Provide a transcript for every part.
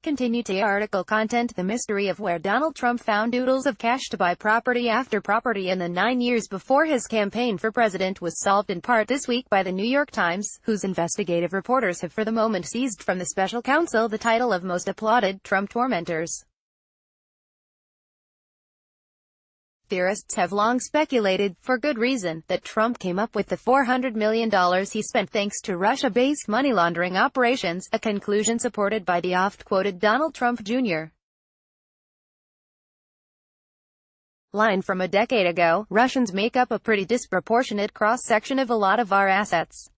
Continue to article content. The mystery of where Donald Trump found oodles of cash to buy property after property in the 9 years before his campaign for president was solved in part this week by the New York Times, whose investigative reporters have for the moment seized from the special counsel the title of most applauded Trump tormentors. Theorists have long speculated, for good reason, that Trump came up with the $400 million he spent thanks to Russia-based money-laundering operations, a conclusion supported by the oft-quoted Donald Trump Jr. line from a decade ago: Russians make up a pretty disproportionate cross-section of a lot of our assets. ...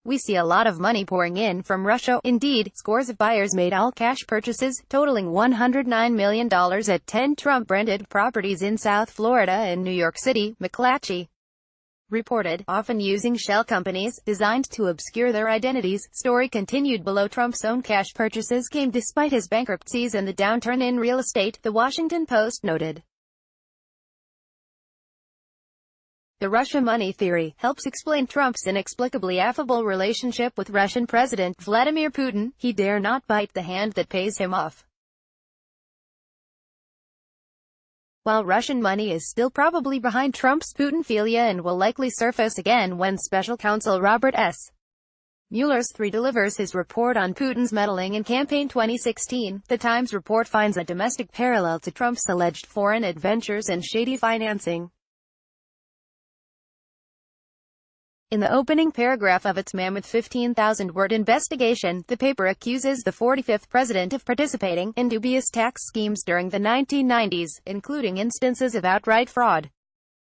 We see a lot of money pouring in from Russia. Indeed, scores of buyers made all-cash purchases, totaling $109 million at 10 Trump-branded properties in South Florida and New York City, McClatchy reported, often using shell companies, designed to obscure their identities. Story continued below. Trump's own cash purchases came despite his bankruptcies and the downturn in real estate, the Washington Post noted. The Russia money theory helps explain Trump's inexplicably affable relationship with Russian President Vladimir Putin. He dare not bite the hand that pays him off. While Russian money is still probably behind Trump's Putinphilia and will likely surface again when special counsel Robert S. Mueller III delivers his report on Putin's meddling in campaign 2016, the Times report finds a domestic parallel to Trump's alleged foreign adventures and shady financing. In the opening paragraph of its mammoth 15,000-word investigation, the paper accuses the 45th president of participating in dubious tax schemes during the 1990s, including instances of outright fraud.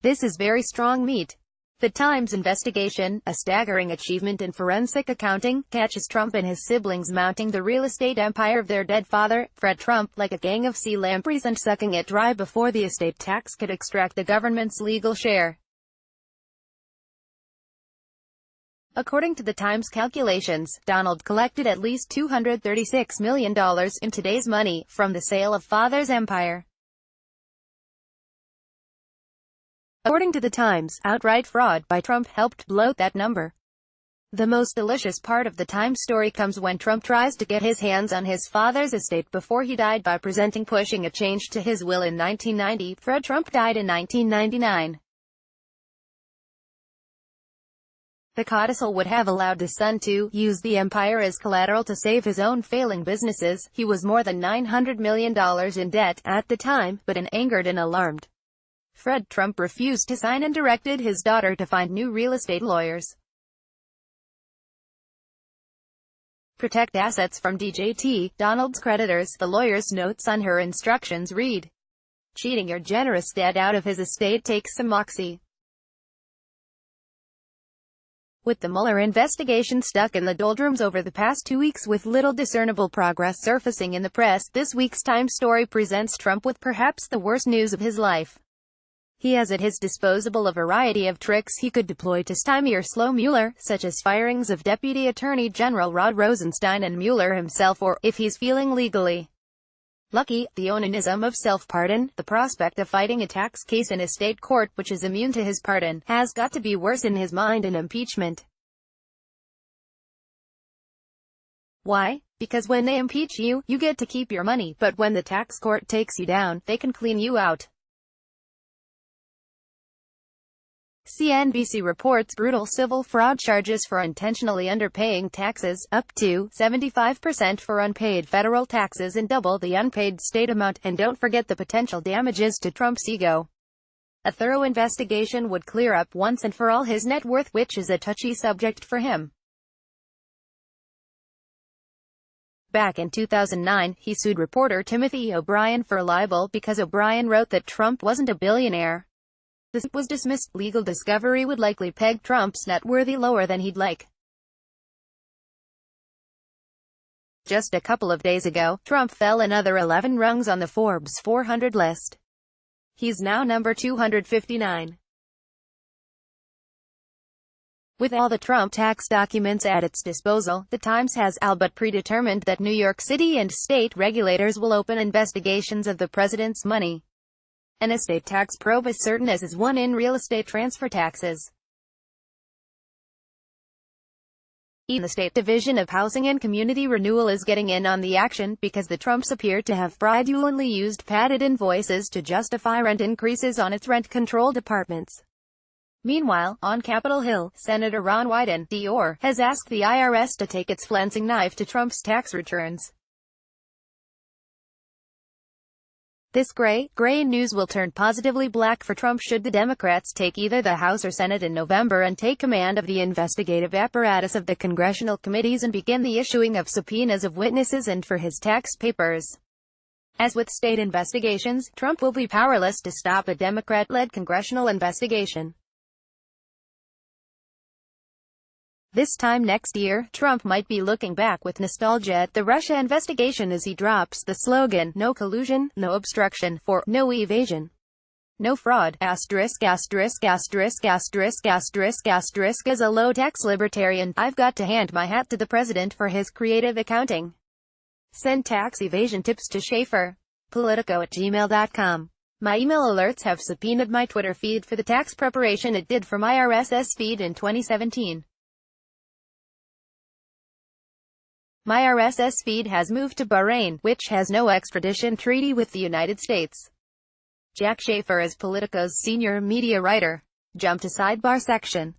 This is very strong meat. The Times investigation, a staggering achievement in forensic accounting, catches Trump and his siblings mounting the real estate empire of their dead father, Fred Trump, like a gang of sea lampreys, and sucking it dry before the estate tax could extract the government's legal share. According to the Times calculations, Donald collected at least $236 million in today's money from the sale of father's empire. According to the Times, outright fraud by Trump helped bloat that number. The most delicious part of the Times story comes when Trump tries to get his hands on his father's estate before he died by pushing a change to his will in 1990. Fred Trump died in 1999. The codicil would have allowed his son to use the empire as collateral to save his own failing businesses. He was more than $900 million in debt at the time, but angered and alarmed Fred Trump refused to sign and directed his daughter to find new real estate lawyers. Protect assets from DJT, Donald's creditors. The lawyer's notes on her instructions read: cheating your generous dad out of his estate takes some moxie. With the Mueller investigation stuck in the doldrums over the past 2 weeks with little discernible progress surfacing in the press, this week's Times story presents Trump with perhaps the worst news of his life. He has at his disposal a variety of tricks he could deploy to stymie or slow Mueller, such as firings of Deputy Attorney General Rod Rosenstein and Mueller himself, or, if he's feeling legally lucky, the onanism of self-pardon. The prospect of fighting a tax case in a state court which is immune to his pardon has got to be worse in his mind than impeachment. Why? Because when they impeach you, you get to keep your money, but when the tax court takes you down, they can clean you out. CNBC reports brutal civil fraud charges for intentionally underpaying taxes, up to 75% for unpaid federal taxes and double the unpaid state amount, and don't forget the potential damages to Trump's ego. A thorough investigation would clear up once and for all his net worth, which is a touchy subject for him. Back in 2009, he sued reporter Timothy O'Brien for libel because O'Brien wrote that Trump wasn't a billionaire. This was dismissed. Legal discovery would likely peg Trump's net worth lower than he'd like. Just a couple of days ago, Trump fell another 11 rungs on the Forbes 400 list. He's now number 259. With all the Trump tax documents at its disposal, the Times has all but predetermined that New York City and state regulators will open investigations of the president's money. An estate tax probe is certain as is one in real estate transfer taxes. The State Division of Housing and Community Renewal is getting in on the action, because the Trumps appear to have fraudulently used padded invoices to justify rent increases on its rent control departments. Meanwhile, on Capitol Hill, Senator Ron Wyden, DR, has asked the IRS to take its flensing knife to Trump's tax returns. This gray news will turn positively black for Trump should the Democrats take either the House or Senate in November and take command of the investigative apparatus of the congressional committees and begin the issuing of subpoenas of witnesses and for his tax papers. As with state investigations, Trump will be powerless to stop a Democrat-led congressional investigation. This time next year, Trump might be looking back with nostalgia at the Russia investigation as he drops the slogan, "No collusion, no obstruction," for no evasion, no fraud, asterisk, asterisk, asterisk, asterisk, asterisk, asterisk. As a low-tax libertarian, I've got to hand my hat to the president for his creative accounting. Send tax evasion tips to Schaefer. Politico@gmail.com. My email alerts have subpoenaed my Twitter feed for the tax preparation it did for my RSS feed in 2017. My RSS feed has moved to Bahrain, which has no extradition treaty with the United States. Jack Schaefer is Politico's senior media writer. Jump to sidebar section.